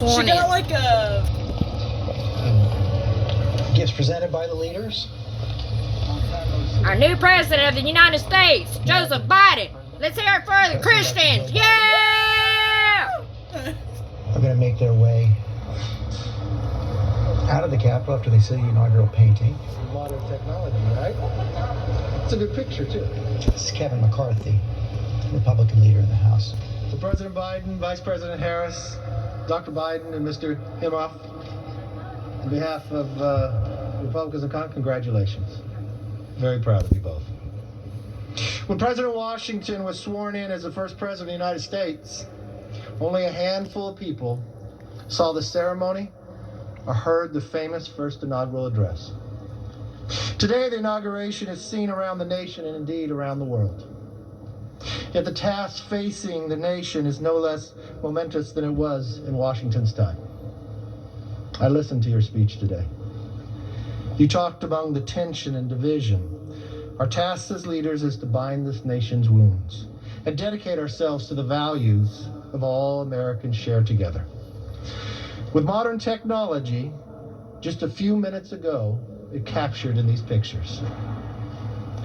She got like a... Gifts presented by the leaders. Our new president of the United States, Joseph Biden. Let's hear it for the Christians. Yeah! Are going to make their way out of the Capitol after they see the inaugural painting. Modern technology, right? It's a good picture, too. This is Kevin McCarthy, Republican leader in the House. So President Biden, Vice President Harris, Dr. Biden, and Mr. Imhoff, on behalf of Republicans of Congress, congratulations. Very proud of you both. When President Washington was sworn in as the first president of the United States, only a handful of people saw the ceremony or heard the famous first inaugural address. Today, the inauguration is seen around the nation and indeed around the world. Yet the task facing the nation is no less momentous than it was in Washington's time. I listened to your speech today. You talked among the tension and division. Our task as leaders is to bind this nation's wounds and dedicate ourselves to the values of all Americans share together. With modern technology, just a few minutes ago, it captured in these pictures.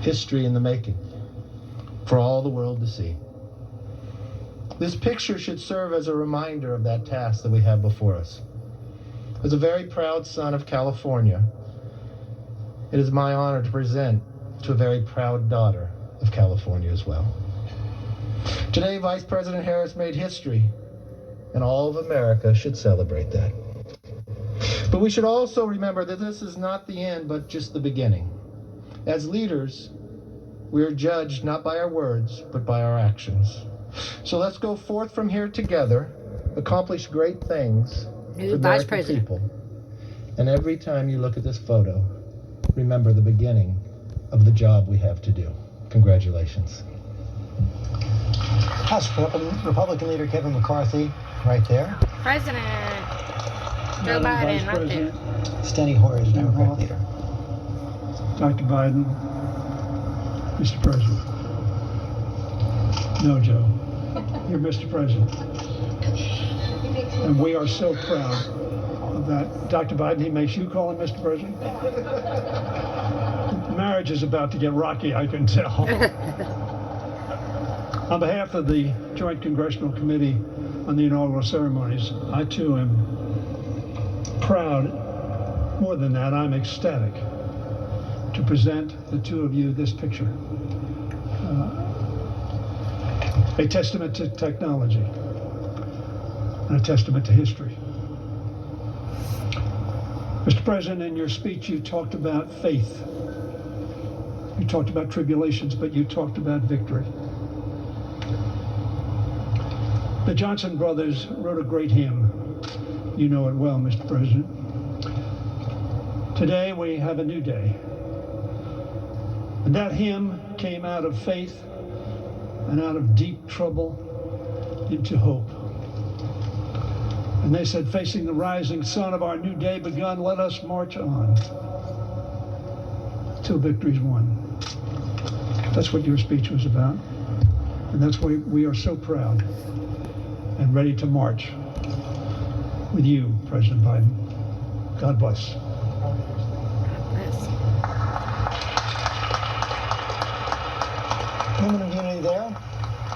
History in the making, for all the world to see. This picture should serve as a reminder of that task that we have before us. As a very proud son of California, it is my honor to present to a very proud daughter of California as well. Today, Vice President Harris made history, and all of America should celebrate that. But we should also remember that this is not the end, but just the beginning. As leaders, we are judged not by our words, but by our actions. So let's go forth from here together, accomplish great things for the American people. And every time you look at this photo, remember the beginning of the job we have to do. Congratulations. House Republican leader Kevin McCarthy, right there. President Joe Biden, right there. Steny Hoyer is Democrat leader. Dr. Biden, Mr. President. No, Joe. You're Mr. President. And we are so proud of that. Dr. Biden, he makes you call him Mr. President? Marriage is about to get rocky, I can tell. On behalf of the Joint Congressional Committee on the Inaugural Ceremonies, I too am proud. More than that, I'm ecstatic to present the two of you this picture. A testament to technology and a testament to history. Mr. President, in your speech, you talked about faith. You talked about tribulations, but you talked about victory. The Johnson brothers wrote a great hymn. You know it well, Mr. President. Today we have a new day. And that hymn came out of faith and out of deep trouble into hope. And they said, facing the rising sun of our new day begun, let us march on till victory's won. That's what your speech was about. And that's why we are so proud and ready to march with you, President Biden. God bless. Moment of unity there.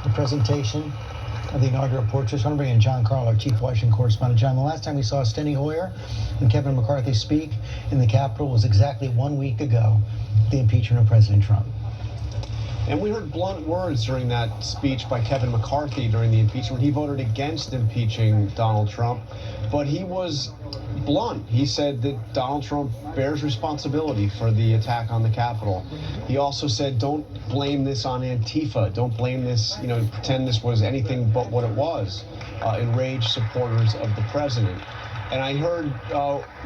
The presentation of the inaugural portraits. I want to bring in John Carl, our chief Washington correspondent. John, the last time we saw Steny Hoyer and Kevin McCarthy speak in the Capitol was exactly 1 week ago, the impeachment of President Trump. And we heard blunt words during that speech by Kevin McCarthy during the impeachment. He voted against impeaching Donald Trump, but he was blunt. He said that Donald Trump bears responsibility for the attack on the Capitol. He also said, don't blame this on Antifa. Don't blame this, pretend this was anything but what it was. Enraged supporters of the president. And I heard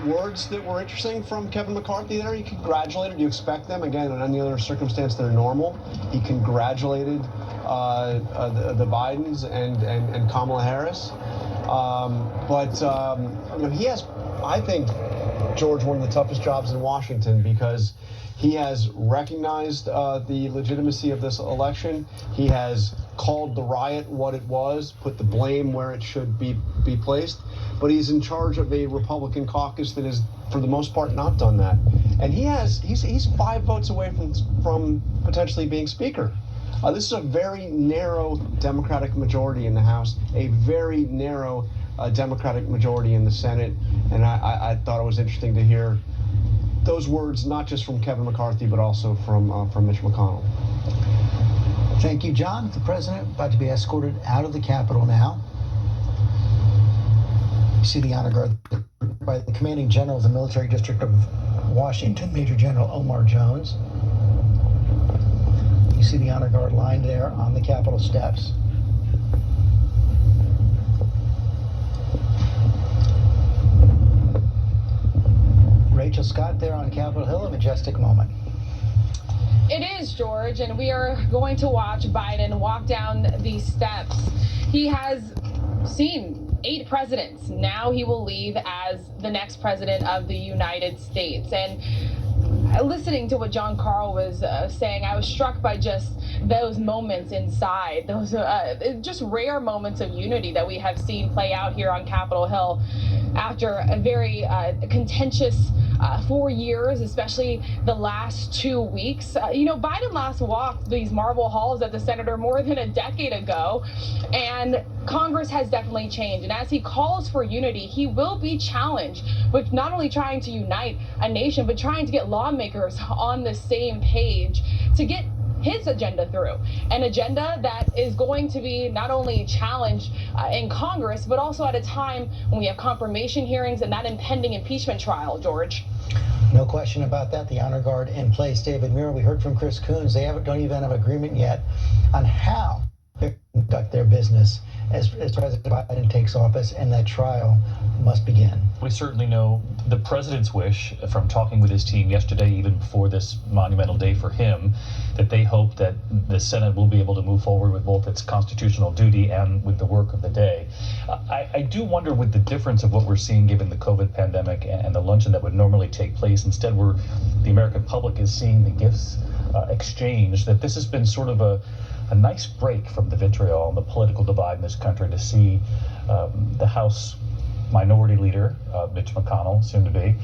words that were interesting from Kevin McCarthy there. He congratulated, you expect them, again, in any other circumstance they're normal. He congratulated the Bidens and Kamala Harris. He has, I think, George, one of the toughest jobs in Washington because he has recognized the legitimacy of this election. He has called the riot what it was, put the blame where it should be placed, but he's in charge of a Republican caucus that has, for the most part, not done that. And he's 5 votes away from potentially being Speaker. This is a very narrow Democratic majority in the House, a very narrow Democratic majority in the Senate, and I thought it was interesting to hear those words, not just from Kevin McCarthy, but also from Mitch McConnell. Thank you, John. The president about to be escorted out of the Capitol now. You see the honor guard by the commanding general of the military district of Washington, Major General Omar Jones. You see the honor guard lined there on the Capitol steps. Rachel Scott there on Capitol Hill, a majestic moment. It is, George, and we are going to watch Biden walk down these steps. He has seen 8 presidents. Now he will leave as the next president of the United States. And listening to what Jon Karl was saying, I was struck by just those moments inside, those just rare moments of unity that we have seen play out here on Capitol Hill after a very contentious 4 years, especially the last 2 weeks. Biden last walked these marble halls at the Senator more than a decade ago, and Congress has definitely changed. And as he calls for unity, he will be challenged with not only trying to unite a nation, but trying to get lawmakers on the same page to get his agenda through, an agenda that is going to be not only challenged in Congress, but also at a time when we have confirmation hearings and that impending impeachment trial, George. No question about that. The honor guard in place. David Muir, we heard from Chris Coons. They don't even have agreement yet on how to conduct their business as President Biden takes office, and that trial must begin. We certainly know the president's wish from talking with his team yesterday, even before this monumental day for him, that they hope that the Senate will be able to move forward with both its constitutional duty and with the work of the day. I do wonder, with the difference of what we're seeing given the COVID pandemic and the luncheon that would normally take place, instead the American public is seeing the gifts exchanged, that this has been sort of a nice break from the vitriol and the political divide in this country to see the House Minority Leader, Mitch McConnell, soon to be,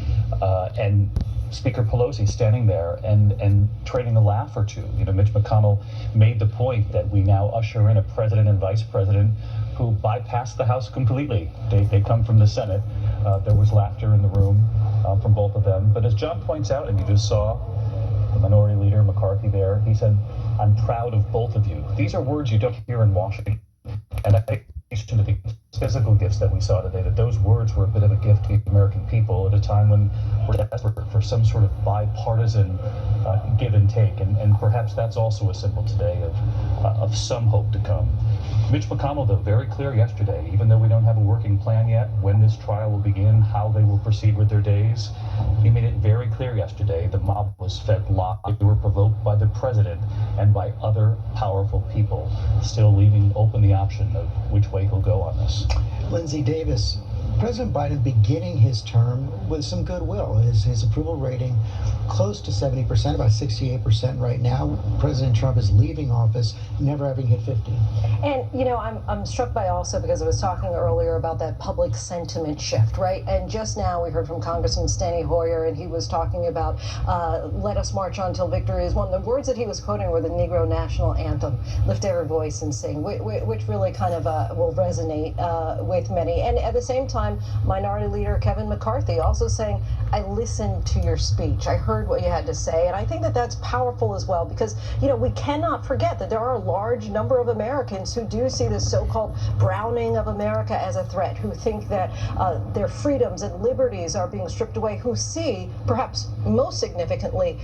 and Speaker Pelosi standing there and trading a laugh or two. Mitch McConnell made the point that we now usher in a president and vice president who bypassed the House completely. They come from the Senate. There was laughter in the room from both of them. But as John points out, and you just saw the Minority Leader McCarthy there, he said, "I'm proud of both of you." These are words you don't hear in Washington. And I think to the physical gifts that we saw today, that those words were a bit of a gift to the American people at a time when we're desperate for some sort of bipartisan give and take, and perhaps that's also a symbol today of some hope to come. Mitch McConnell, though, very clear yesterday, even though we don't have a working plan yet, when this trial will begin, how they will proceed with their days, he made it very clear yesterday the mob was fed lies. They were provoked by the president and by other powerful people, still leaving open the option of which way he'll go on this. Lindsay Davis, President Biden beginning his term with some goodwill. His approval rating close to 70%, about 68% right now. President Trump is leaving office, never having hit 50. And, I'm struck by also, because I was talking earlier about that public sentiment shift, right? And just now we heard from Congressman Steny Hoyer, and he was talking about let us march on till victory is won. The words that he was quoting were the Negro National Anthem, lift every voice and sing, which really kind of will resonate with many. And at the same time, Minority Leader Kevin McCarthy also saying, I listened to your speech. I heard what you had to say. And I think that that's powerful as well, because, we cannot forget that there are a large number of Americans who do see this so-called browning of America as a threat, who think that their freedoms and liberties are being stripped away, who see, perhaps most significantly,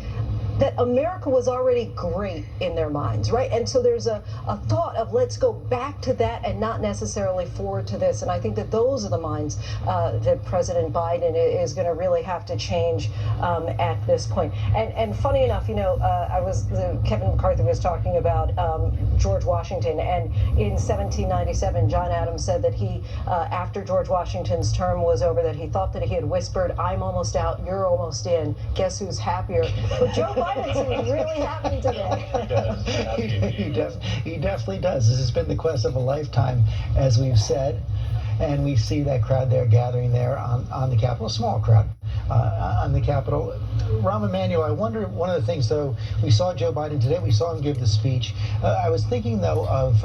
that America was already great in their minds, right? And so there's a thought of let's go back to that and not necessarily forward to this. And I think that those are the minds that President Biden is going to really have to change at this point. And funny enough, Kevin McCarthy was talking about George Washington, and in 1797, John Adams said that he, after George Washington's term was over, that he thought that he had whispered, "I'm almost out, you're almost in. Guess who's happier?" But Joe Biden Biden seems really happy today. He definitely does. This has been the quest of a lifetime, as we've said. And we see that crowd there gathering there on the Capitol, a small crowd on the Capitol. Rahm Emanuel, I wonder, one of the things, though, we saw Joe Biden today, we saw him give the speech. I was thinking, though, of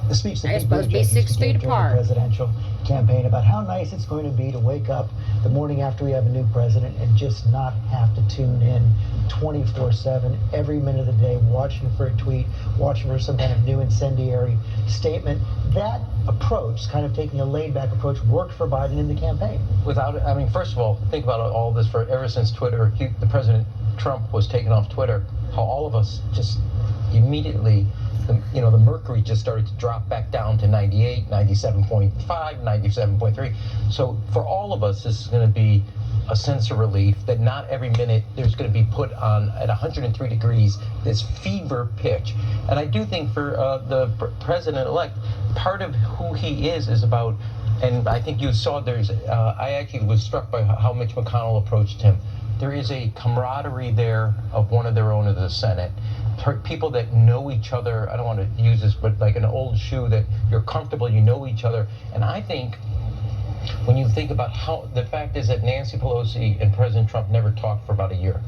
the speech that They're supposed to be 6 feet during apart. the presidential campaign about how nice it's going to be to wake up the morning after we have a new president and just not have to tune in 24/7 every minute of the day, watching for a tweet, watching for some kind of new incendiary statement. That approach, kind of taking a laid-back approach, worked for Biden in the campaign. I mean, first of all, think about all this ever since Twitter, the President Trump was taken off Twitter, how all of us just immediately, the mercury just started to drop back down to 98, 97.5, 97.3. So for all of us, this is going to be a sense of relief that not every minute there's going to be put on at 103 degrees, this fever pitch. And I do think for the president-elect, part of who he is about, and I think you saw I actually was struck by how Mitch McConnell approached him. There is a camaraderie there of one of their own of the Senate. People that know each other, I don't want to use this, but like an old shoe that you're comfortable, you know each other. And I think when you think about how, the fact is that Nancy Pelosi and President Trump never talked for about a year.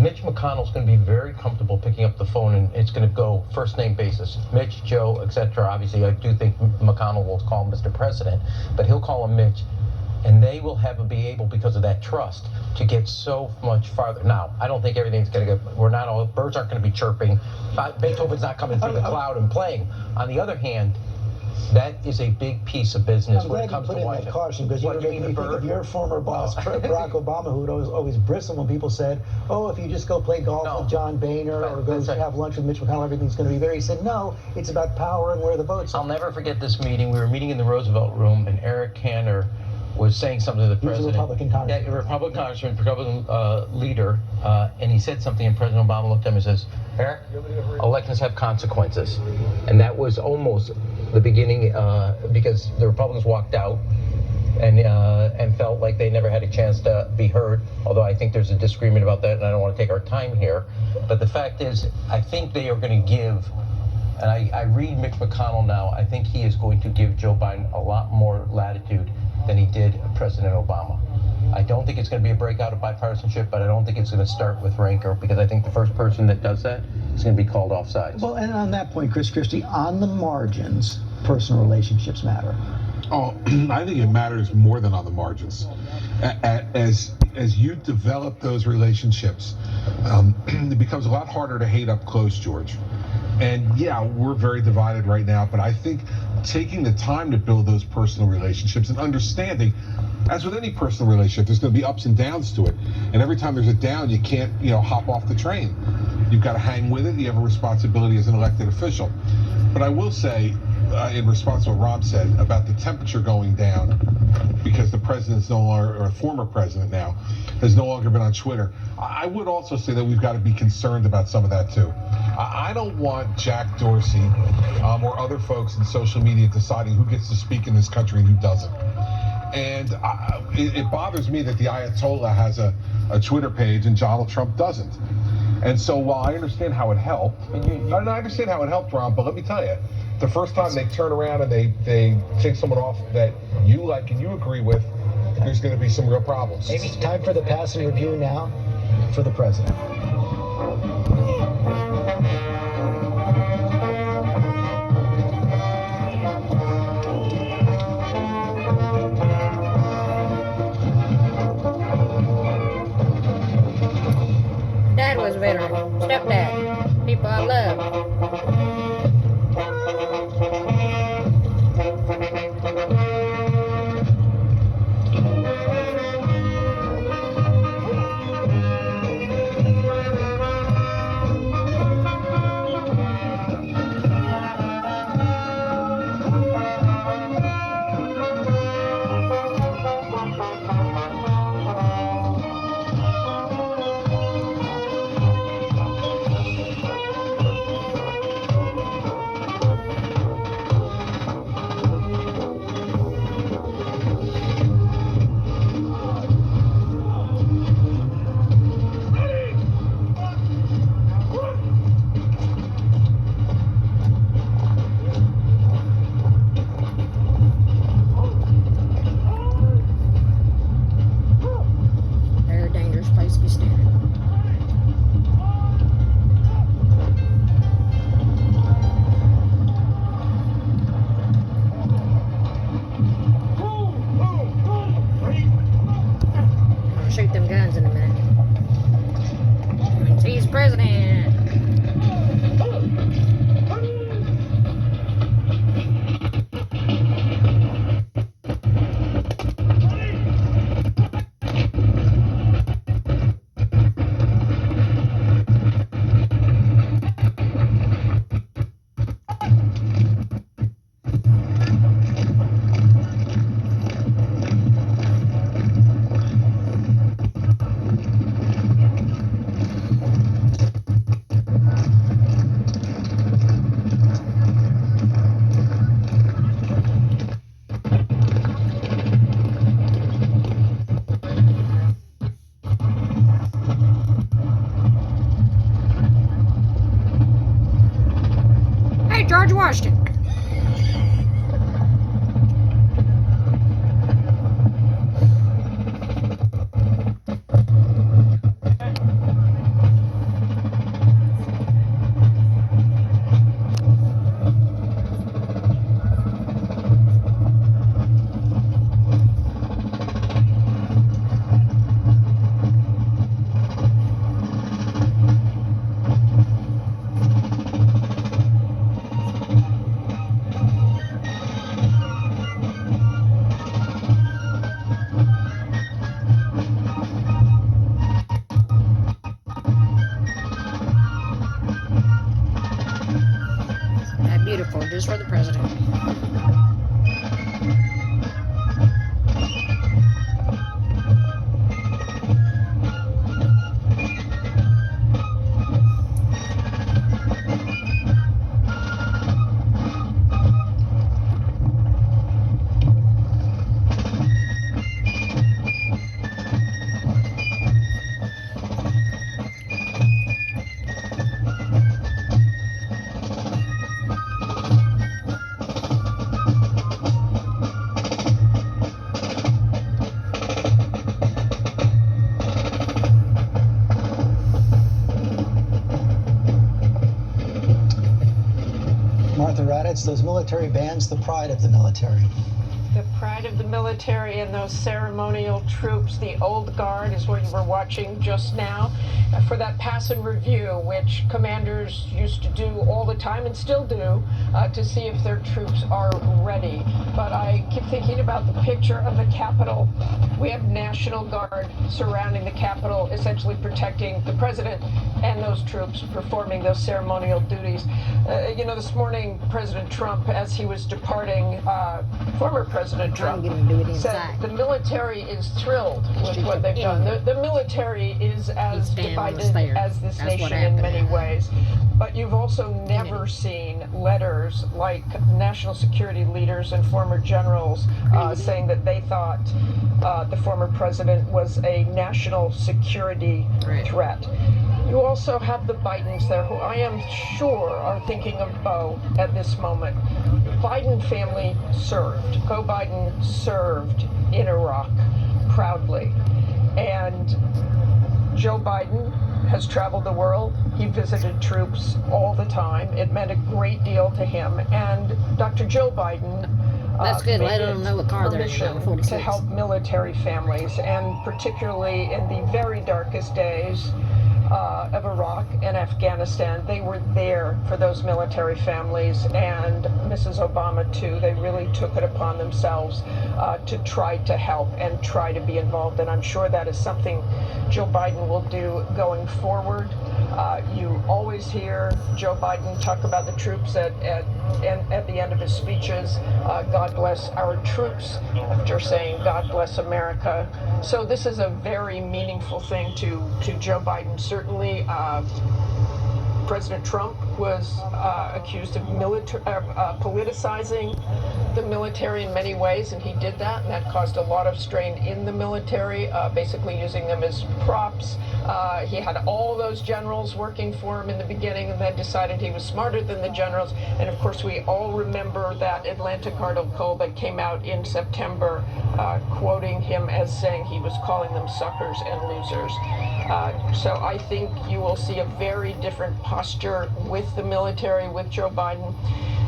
Mitch McConnell's going to be very comfortable picking up the phone, and it's going to go first name basis. Mitch, Joe, etc. Obviously, I do think McConnell will call him Mr. President, but he'll call him Mitch. And they will be able, because of that trust, to get so much farther. Now, I don't think everything's going to go, birds aren't going to be chirping. Beethoven's not coming through the cloud and playing. On the other hand, that is a big piece of business when it comes to Washington. That caution, because you think of your former boss, Barack Obama, who would always bristle when people said, oh, if you just go play golf with John Boehner or go have lunch with Mitch McConnell, everything's going to be very. He said, no, it's about power and where the votes are. I'll never forget this meeting. We were meeting in the Roosevelt Room, and Eric Cantor was saying something to the president. He was a Republican congressman. Yeah, a Republican congressman, Republican leader, and he said something, and President Obama looked at him and says, Eric, elections have consequences. And that was almost the beginning, because the Republicans walked out and felt like they never had a chance to be heard, although I think there's a disagreement about that, and I don't want to take our time here. But the fact is, I think they are going to give, and I read Mitch McConnell now, I think he is going to give Joe Biden a lot more latitude than he did President Obama. I don't think it's going to be a breakout of bipartisanship, but I don't think it's going to start with rancor, because I think the first person that does that is going to be called off sides. Well, and on that point, Chris Christie, on the margins, personal relationships matter. Oh, I think it matters more than on the margins. As you develop those relationships, it becomes a lot harder to hate up close, George. And yeah, we're very divided right now, but I think taking the time to build those personal relationships and understanding, as with any personal relationship, there's going to be ups and downs to it. And every time there's a down, you can't, hop off the train. You've got to hang with it. You have a responsibility as an elected official. But I will say, in response to what Rob said about the temperature going down, because the president's no longer, or former president now, has no longer been on Twitter, I would also say that we've got to be concerned about some of that too. I don't want Jack Dorsey or other folks in social media deciding who gets to speak in this country and who doesn't. And it bothers me that the Ayatollah has a Twitter page and Donald Trump doesn't. And so while I understand how it helped, I understand how it helped, Ron, but let me tell you, the first time they turn around and they take someone off that you like and you agree with, there's going to be some real problems. It's time for the pass and review now for the president. Dad was a veteran. Stepdad. People I love. shoot them guns in a minute. He's president. George Washington. Beautiful, just for the president. Martha Raddatz, those military bands, the pride of the military. The pride of the military and those ceremonial troops. The old guard is what you were watching just now. For that pass and review, which commanders used to do all the time and still do, to see if their troops are ready. But I keep thinking about the picture of the Capitol. We have National Guard surrounding the Capitol, essentially protecting the president and those troops performing those ceremonial duties. You know, this morning, President Trump, as he was departing, former President Trump said the military is thrilled with what they've done. The military is as divided as this nation in many ways. But you've also never seen letters like national security leaders and former generals saying that they thought the former president was a national security threat. You also have the Bidens there, who I am sure are thinking of Beau at this moment. Biden family served. Beau Biden served in Iraq proudly. And Joe Biden has traveled the world. He visited troops all the time. It meant a great deal to him. And Dr. Joe Biden That's good. Let them know what car they're in. To help military families, and particularly in the very darkest days of Iraq and Afghanistan, they were there for those military families, and Mrs. Obama too. They really took it upon themselves to try to help and try to be involved, and I'm sure that is something Joe Biden will do going forward. You always hear Joe Biden talk about the troops at the end of his speeches. God bless our troops, after saying God bless America. So this is a very meaningful thing to Joe Biden. Certainly, President Trump was accused of politicizing the military in many ways, and he did that, and that caused a lot of strain in the military, basically using them as props. He had all those generals working for him in the beginning, and then decided he was smarter than the generals. And of course, we all remember that Atlantic article that came out in September, quoting him as saying he was calling them suckers and losers. So I think you will see a very different posture with with the military, with Joe Biden.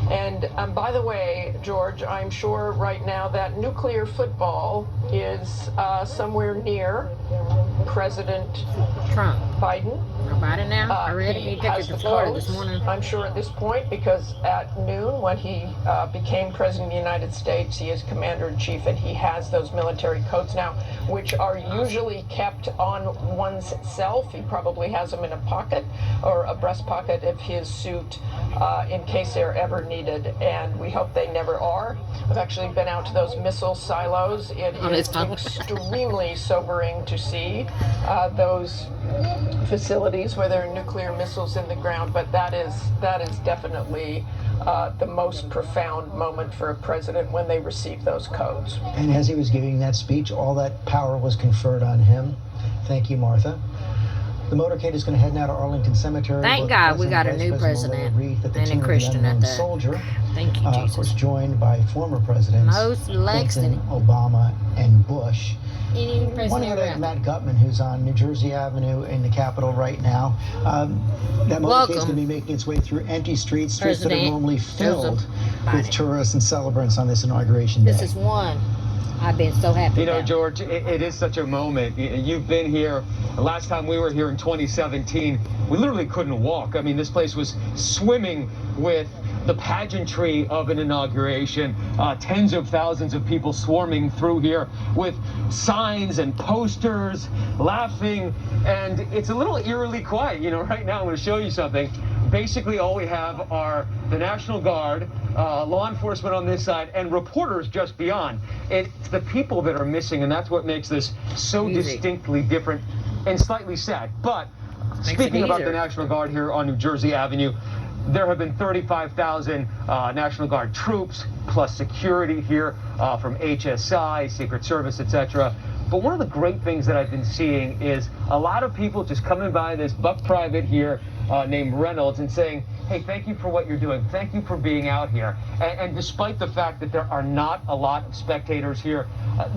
And by the way, George, I'm sure right now that nuclear football is somewhere near President Trump. Biden. Biden now? I read it. He took it to Florida this morning. I'm sure at this point, because at noon, when he became President of the United States, he is Commander-in-Chief, and he has those military codes now, which are usually kept on one's self. He probably has them in a pocket or a breast pocket of his suit in case they're ever needed, and we hope they never are. I've actually been out to those missile silos. It is extremely sobering to see those facilities where there are nuclear missiles in the ground, but that is definitely the most profound moment for a president when they receive those codes. And as he was giving that speech, all that power was conferred on him. Thank you, Martha. The motorcade is going to head now to Arlington Cemetery. Thank God we got a new president and a Christian at that. Soldier. Thank you, Jesus. Of course, joined by former presidents Most Clinton, Obama, and Bush. One One other, Matt Gutman, who's on New Jersey Avenue in the Capitol right now. That motorcade is going to be making its way through empty streets that are normally filled with tourists and celebrants on this inauguration day. This is one. I've been so happy. You know, George, it is such a moment. You've been here. The last time we were here in 2017, we literally couldn't walk. I mean, this place was swimming with the pageantry of an inauguration. Tens of thousands of people swarming through here with signs and posters, laughing, and it's a little eerily quiet. You know, right now I'm going to show you something. Basically, all we have are the National Guard, law enforcement on this side, and reporters just beyond. It's the people that are missing, and that's what makes this so distinctly different and slightly sad. But speaking about the National Guard here on New Jersey Avenue, there have been 35,000 National Guard troops plus security here from HSI, Secret Service, etc. But one of the great things that I've been seeing is a lot of people just coming by this buck private here named Reynolds and saying, hey, thank you for what you're doing. Thank you for being out here. And despite the fact that there are not a lot of spectators here,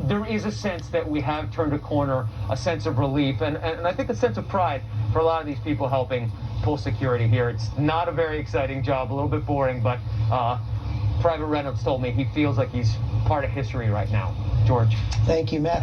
there is a sense that we have turned a corner, a sense of relief, and I think a sense of pride for a lot of these people helping pull security here. It's not a very exciting job, a little bit boring, but Private Reynolds told me he feels like he's part of history right now. George. Thank you, Matt.